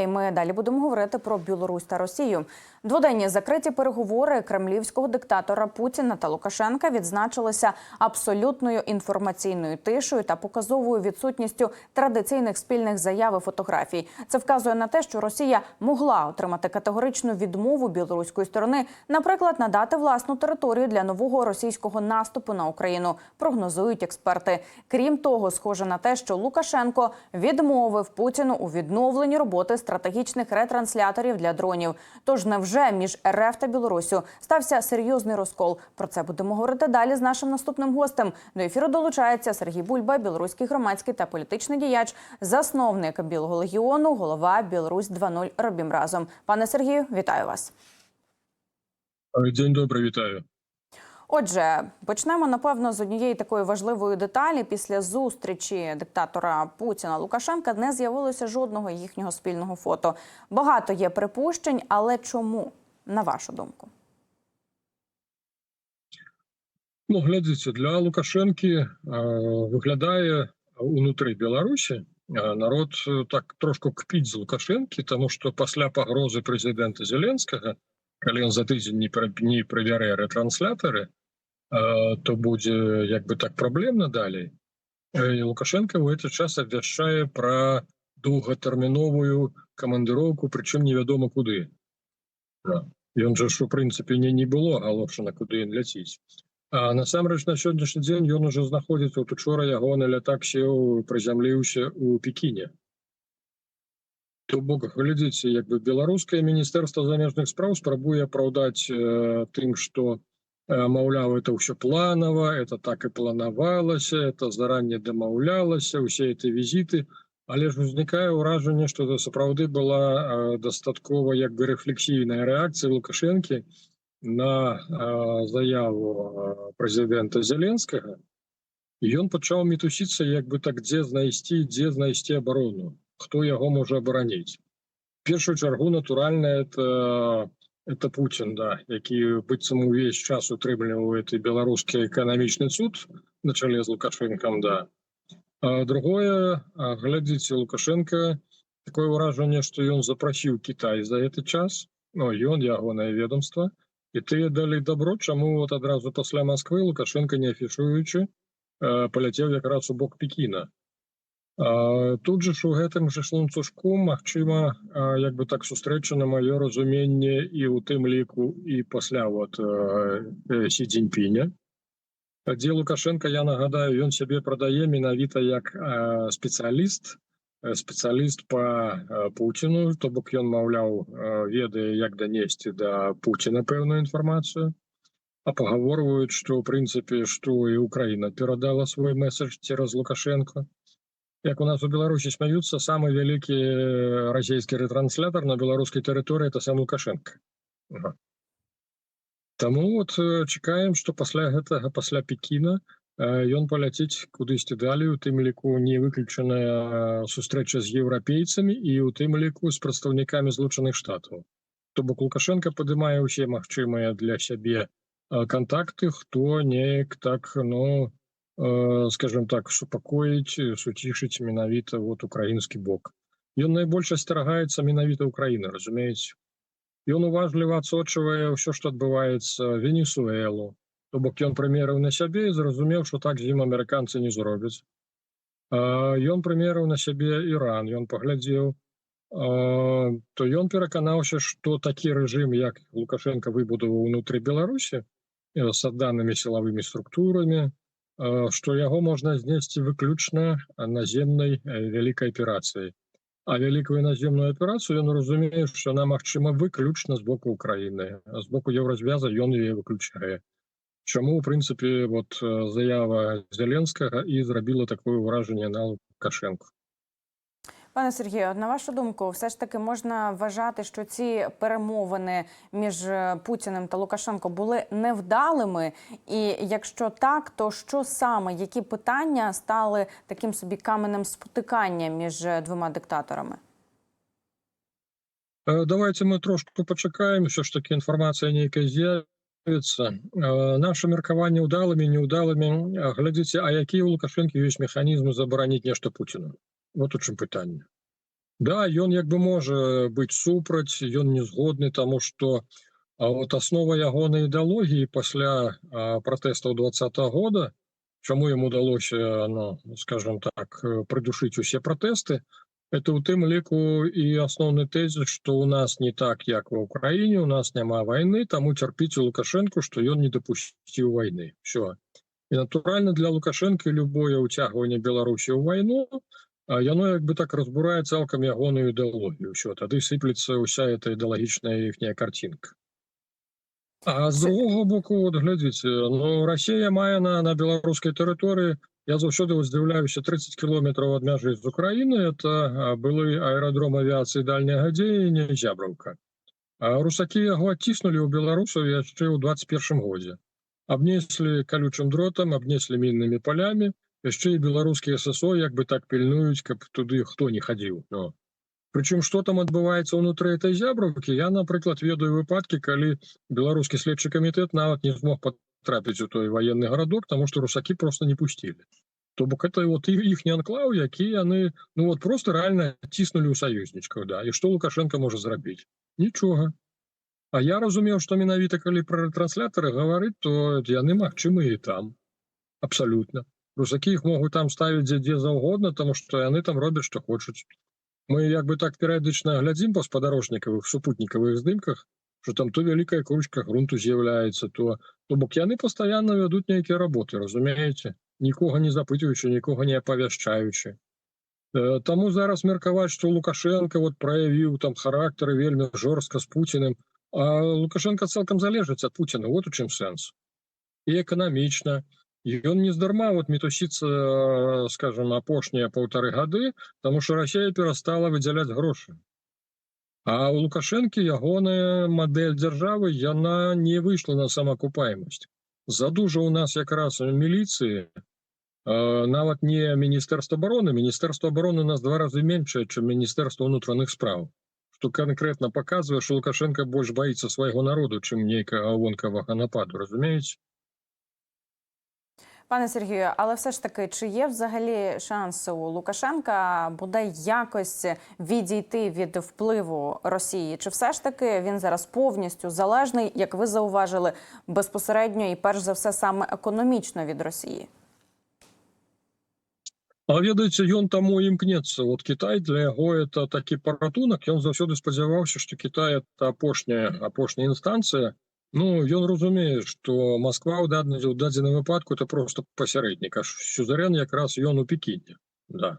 і ми далі будемо говорити про Білорусь та Росію. Дводенні закриті переговори кремлівського диктатора Путіна та Лукашенка відзначилися абсолютною інформаційною тишою та показовою відсутністю традиційних спільних заяв і фотографій. Це вказує на те, що Росія могла отримати категоричну відмову білоруської сторони, наприклад, надати власну територію для нового російського наступу на Україну, прогнозують експерти. Крім того, схоже на те, що Лукашенко відмовив Путіну у відновленні роботи стратегічних ретрансляторів для дронів. Тож невже між РФ та Білоруссю стався серйозний розкол? Про це будемо говорити далі з нашим наступним гостем. До ефіру долучається Сергій Бульба, білоруський громадський та політичний діяч, засновник Білого легіону, голова Білорусь 2.0 «Робім разом». Пане Сергію, вітаю вас. День добрий, вітаю. Отже, почнемо, напевно, з однієї такої важливої деталі. Після зустрічі диктатора Путіна Лукашенка не з'явилося жодного їхнього спільного фото. Багато є припущень, але чому, на вашу думку? Ну, глядзіце, для Лукашенки виглядає унутры Беларусі народ так трошку кпіць з Лукашенкі, тому що пасля пагрозы прэзідэнта Зеленскага, калі ён за тыдзень не правярэ рэтрансляторы, то будзе як бы так праблемна далей. І Лукашенко в гэты час абвяшчае пра доўгатэрміновую камандыроўку, прычым невядома куды. Ён жа ж у прынцыпе не было агалошана, куды ён ляціць. А насамрэч на сённяшні дзень ён ужо знаходзіцца, учора ягоны лятак сеў, прызямліўся у Пекіне. То бок, глядзіце, як бы беларускае міністэрства замежных спраў спрабуе апраўдаць тым, што маўляў, это ўсё планава, это так і планавалася, это заранее дамаўлялася, усе эти візіты, але ж узнікае ўражанне, што это сапраўды была дастаткова як бы рэфлексійная рэакцыя Лукашэнкі на заяву прэзідэнта Зеленскага. І ён пачаў мітусіцца, як бы так, дзе знайсці абарону, хто яго можа абараніць. В першую чаргу, натуральна, это Путин, да, які быццам увесь час утрымлівае беларускі эканамічны цуд на чале з Лукашенком, да. А другое, глядзіце, Лукашенко, такое ўражанне, што ён запрасіў Кітай за гэты час, ну, ён, ягонае ведомства, і тыя далі добро, чаму вот адразу пасля Москвы Лукашенко, не афішуючы, паляцеў якраз у бок Пекіна. Тут же ж у гэтым же ланцужку магчыма як бы так сустрэча, на маё разуменне, і ў тым ліку і пасля вот Сі Цзіньпіня, дзе Лукашенко, я нагадаю, ён сябе прадае менавіта як спецыяліст по Путіну, то бок ён, маўляў, ведае, як данесці да Путіна пэўную інфармацыю, а пагаворваюць, што ў прынцыпе, што і Украіна перадала свой месседж цераз Лукашенко. Як у нас у Беларусі смяюцца, самы вялікі расійскі ретранслятор на беларускай тэрыторыі — это сам Лукашенко. Таму вот чакаем, што пасля гэтага, пасля Пекіна, ён паляціць кудысьці далей, у тым ліку не выключаная сустрэча з еўрапейцамі і у тым ліку з прадстаўнікамі Злучаных Штатаў. То бок Лукашенко падымае ўсе магчымыя для сябе кантакты, хто неяк так, ну, скажем так, супакоіць, суцішыць менавіта вот украінскі бок. Ён найбольш асцерагаецца менавіта Украіны, разумееце. Ён уважліва адсочвае ўсё, што адбываецца, Венесуэлу. То бок ён прымерыў на сябе і зразумеў, што так з ім амерыканцы не зробяць. Ён прымерыў на сябе Іран, ён паглядзеў, то ён пераканаўся, што такі рэжым, як Лукашенко выбудаваў унутры Беларусі з адданымі сілавымі структурамі, што яго можна знесці выключна наземнай вялікай аперацыяй. А вялікую наземную аперацыю ён разумее, што яна магчыма выключна з боку Украіны. З боку Еўразвяза ён яе выключае. Чаму, у прынцыпе, вот заява Зеленскага і зрабіла такое ўражанне на Лукашенко. Пане Сергію, на вашу думку, все ж таки можна вважати, що ці перемовини між Путіним та Лукашенко були невдалими? І якщо так, то що саме, які питання стали таким собі каменем спотикання між двома диктаторами? Давайте ми трошки почекаємо, все ж таки інформація ніяка з'явиться. Наше меркаванне удалыми, неудалыми. Глядзіце, а якія у Лукашенко ёсць механізмы забараніць нешта Путіну? Вот у чым пытанне. Да, ён як бы можа быць супраць, ён не згодны, таму што вот аснова ягонай ідэалогіі пасля пратэстаў 20-го года, чаму ім удалося, ну, скажем так, прыдушыць усе пратэсты, это ў тым ліку і асноўны тэзіс, што ў нас не так, як ва ўкраіне, у нас няма вайны, таму цярпіце Лукашэнку, што ён не дапусціў вайны. Всё. І натуральна для Лукашэнкі любое ўцягванне Беларусі ў вайну, яно як бы так разбурае цалкам ягоную ідэалогію. Ўсё, тады сыплецца ўся эта ідэалагічная іхняя карцінка. А з Це другого боку, от глядзіце, ну, Расія мае на беларускай тэрыторыі, я заўсёды здзіўляюся, 30 кіlometrаў ад мяжы з Украіны, это былы аэрадром авіяцыі дальняга дзеяння Зябраўка. Русакі яго адціснулі ў беларусаў яшчэ ў 21 годзе. Абнеслі калючым дротам, абнеслі міннымі палямі, яшчэ і беларускія ССО як бы так пільнуюць, каб туды хто не хадзіў. Ну. Прычым, што там адбываецца ўнутры этой Зябраўкі, я, напрыклад, ведаю выпадкі, калі беларускі следчы камітэт нават не змог патрапіць у той ваенны гарадок, таму што русакі просто не пусцілі. То бок это вот іхні анклаў, які яны, ну вот просто рэальна ціснулі ў саюзнічках, да. І што Лукашенко можа зрабіць? Нічога. А я разумеў, што менавіта калі пра ретранслятары гаварыць, то яны магчымыя і там. Абсалютна. Русакі іх могуць там ставіць дзе заўгодна, таму што яны там робяць, што хочуць. Мы як бы так перыядычна глядзім па спадарожнікавых супутнікавых здымках, што там то вялікая кручка грунту з'яўляецца, то бок яны пастаянна вядуць нейкія работы, разумееце, нікога не запытваючы, нікога не апавяшчаючы. Таму зараз меркаваць, што Лукашенко вот праявіў там характары вельмі жорстка з Пуціным, а Лукашенко цалкам залежыць ад Пуціна, вот у чым сэнс. І эканамічна. Ён не здарма вот мітусіцца, скажем, апошнія 1,5 гады, таму што Расія перастала выдзяляць грошы. А ў Лукашэнкі ягоная мадэль дзяржавы, яна не выйшла на самаакупаемасць. Задужа ў нас якраз міліцыі, нават не Міністэрства абароны. Міністэрства абароны у нас 2 разы меншае, чым Міністэрства ўнутраных спраў. Што канкрэтна паказвае, што Лукашенко больш баіцца свайго народу, чым нейкага вонкавага нападу, разумееце? Пане Сергію, але все ж таки, чи є взагалі шанс у Лукашенка бодай якось відійти від впливу Росії? Чи все ж таки він зараз повністю залежний, як ви зауважили, безпосередньо і перш за все саме економічно від Росії? А ведаеце, ён таму імкнецца. Вот Кітай для яго это такі паратунак, ён заўсёды спадзяваўся, што Кітай это апошняя інстанцыя. Ну, ён разумее, што Масква ў дадзеным выпадку это просто пасярэднік, а сюзерэн якраз ён у Пекіне. Да.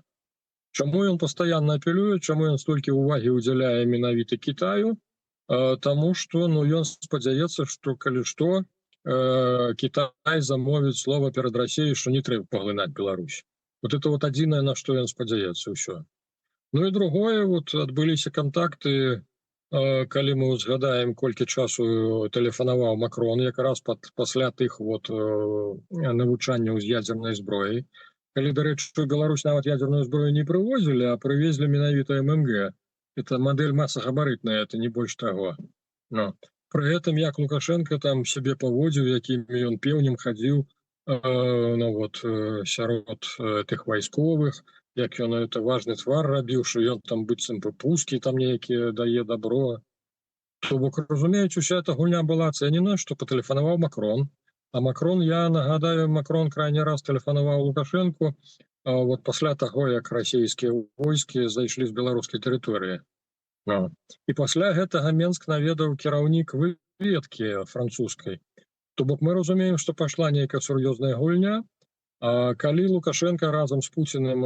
Чаму ён пастаянна апелюе, чаму ён столькі ўвагі ўдзяляе менавіта Кітаю? Таму што ну, ён спадзяецца, што калі што, Кітай замовіць слова перад Расіяй, што не трэба паглынаць Беларусь. Вот это вот адзінае, на што ён спадзяецца, ўсё. Ну і другое, вот адбыліся кантакты, калі мы узгадаем, колькі часу тэлефанаваў Макрон якраз пасля тых вот навучанняў з ядзернай зброяй. Калі, дарэчы, Беларусь нават ядерную зброю не прывозілі, а прывезлі менавіта ММГ. Это мадэль масагабарытная, это не больш таго. Но пры гэтым як Лукашенко там сябе паводзіў, якімі ён пеўнем хадзіў, ну вот сярод тых вайсковых, як ён это важны твар рабіў, што ён там быццам пускі там нейкія дае добро. То бок, разумеюць, уся эта гульня была ацэнена, што патэлефанаваў Макрон. А Макрон, я нагадаю, Макрон крайні раз тэлефанаваў Лукашенку вот пасля таго, як расійскія войскі зайшлі з беларускай тэрыторыі. І пасля гэтага Менск наведаў кіраўнік выведкі французскай. То бок мы разумеем, што пайшла нейкая сур'ёзная гульня, а калі Лукашенко разам з Пуціным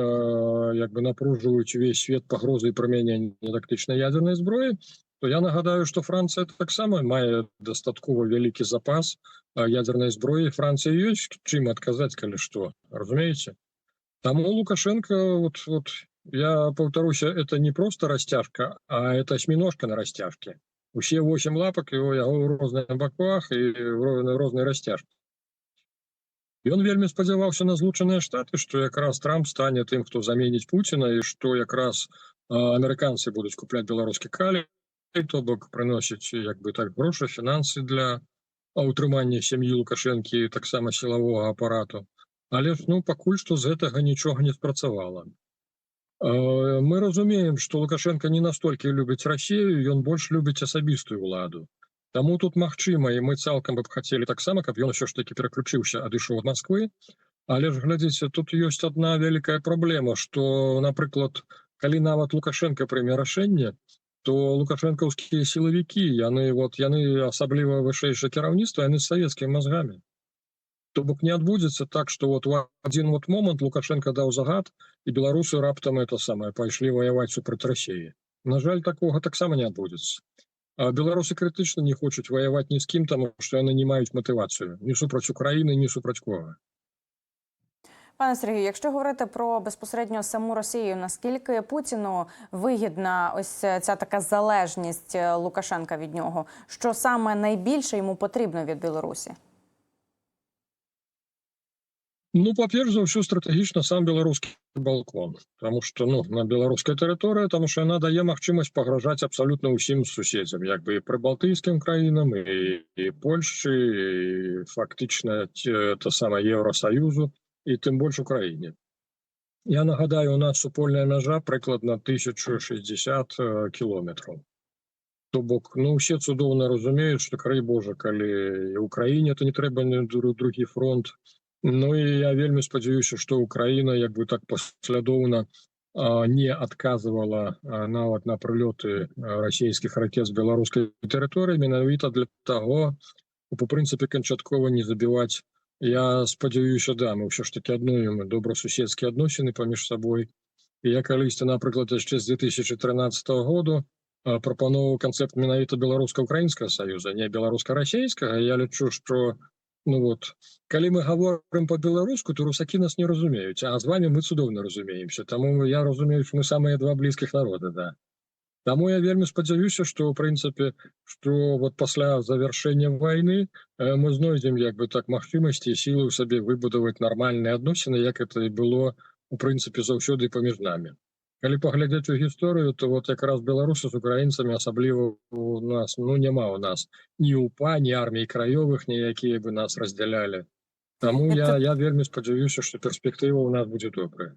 як бы напружваюць увесь свет пагрозы прымянення тактычнай ядернай зброі, то я нагадаю, што Францыя таксама мае дастаткова вялікі запас ядернай зброі. Францыя ёсць чым адказаць, калі што, разумееце? Таму Лукашенко, вот я паўтаруся, это не просто расцяжка, а это асьміножка на расцяжке. Усе 8 лапак яго ў розных баках і рознай расцяжкі. Ён вельмі спадзяваўся на Злучаныя Штаты, што якраз Трамп стане тым, хто заменіць Пуціна, і што якраз амерыканцы будуць купляць беларускі калій, то бок прыносіць як бы так грошы, фінансы для ўтрымання сям'і Лукашэнкі, таксама сілавога апарату. Але ж ну пакуль што з гэтага нічога не спрацавала. Мы разумеем, што Лукашенко не настолькі любіць Расію, ён больш любіць асабістую ўладу. Таму тут магчыма, і мы цалкам бы б хацелі таксама, каб ён усё ж такі пераключыўся, адышоў ад Масквы. Але ж глядзіце, тут ёсць адна вялікая праблема, што, напрыклад, калі нават Лукашенко прыме рашэнне, то лукашэнкаўскія сілавікі, яны асабліва вышэйшае кіраўніцтва, яны з савецкімі мазгамі. То бок не адбудзецца так, што у адзін момант Лукашенко даў загад, і беларусы раптам пайшлі ваяваць супраць Расіі. На жаль, такога таксама не адбудзецца. А беларусы крытычна не хочуць ваяваць ні з кім, таму што яны не маюць матывацыю ні супраць Украіны, ні супраць кого. Пане Сергію, якщо говорити про безпосередньо саму Росію, наскільки Путіну вигідна ось ця така залежність Лукашенка від нього? Що саме найбільше йому потрібно від Білорусі? Ну, па-перш за ўсё, стратэгічна сам беларускі балкон, потому што на беларускай тэрыторыі, таму што яна дае магчымасць пагражаць абсалютна ўсім суседзям, як бы і прыбалтыйскім краінам, і Польшчы, і фактычна Еўрасаюзу, і тым больш Украіне. Я нагадаю, у нас супольная мяжа прыкладна 1060 кіlometrаў. То бок, усе цудоўна разумеюць, што, край Божа, калі і Украіне, то не трэба другі фронт. І я вельмі спадзяюся, што Украіна як бы так паслядоўна не адказвала нават на прылёты расійскіх ракет з беларускай тэрыторыі, менавіта для таго, у прынцыпе, канчаткова не забіваць. Я спадзяюся, мы ўсё ж такі адноўім добрасуседскія адносіны паміж сабой. І я калісьці, напрыклад, яшчэ з 2013 году прапановаў канцэпт менавіта беларуска-украінскага саюза, не беларуска-расійскага. Я лічу, што калі мы гаворым па-беларуску, то русакі нас не разумеюць, а з вами мы цудоўна разумеемся. Таму я разумею, што мы самыя два блізкіх народа, да. Таму я вельмі спадзяюся, што, ў прынцыпе, што пасля завяршэння вайны мы знойдзем як бы так магчымасці і сілы ў сабе выбудаваць нармальныя адносіны, як это і было, у прынцыпе, заўсёды паміж намі. Калі паглядзець у гісторыю, то якраз беларусы з украінцамі, асабліва у нас, няма у нас ні УПА, ні армій краёвых, ніякія бы нас раздзялялі. Таму я вельмі спадзяюся, што перспектыва ў нас будзе добрая.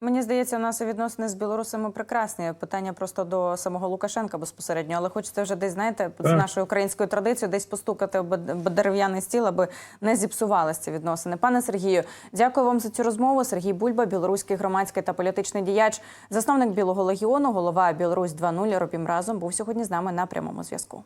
Мені здається, у нас відносини з білорусами прекрасні. Питання просто до самого Лукашенка безпосередньо. Але хочеться вже десь, знаєте, з нашою українською традицією десь постукати об дерев'яний стіл, аби не зіпсувалися ці відносини. Пане Сергію, дякую вам за цю розмову. Сергій Бульба, білоруський громадський та політичний діяч, засновник Білого легіону, голова Білорусь 2.0, робім разом, був сьогодні з нами на прямому зв'язку.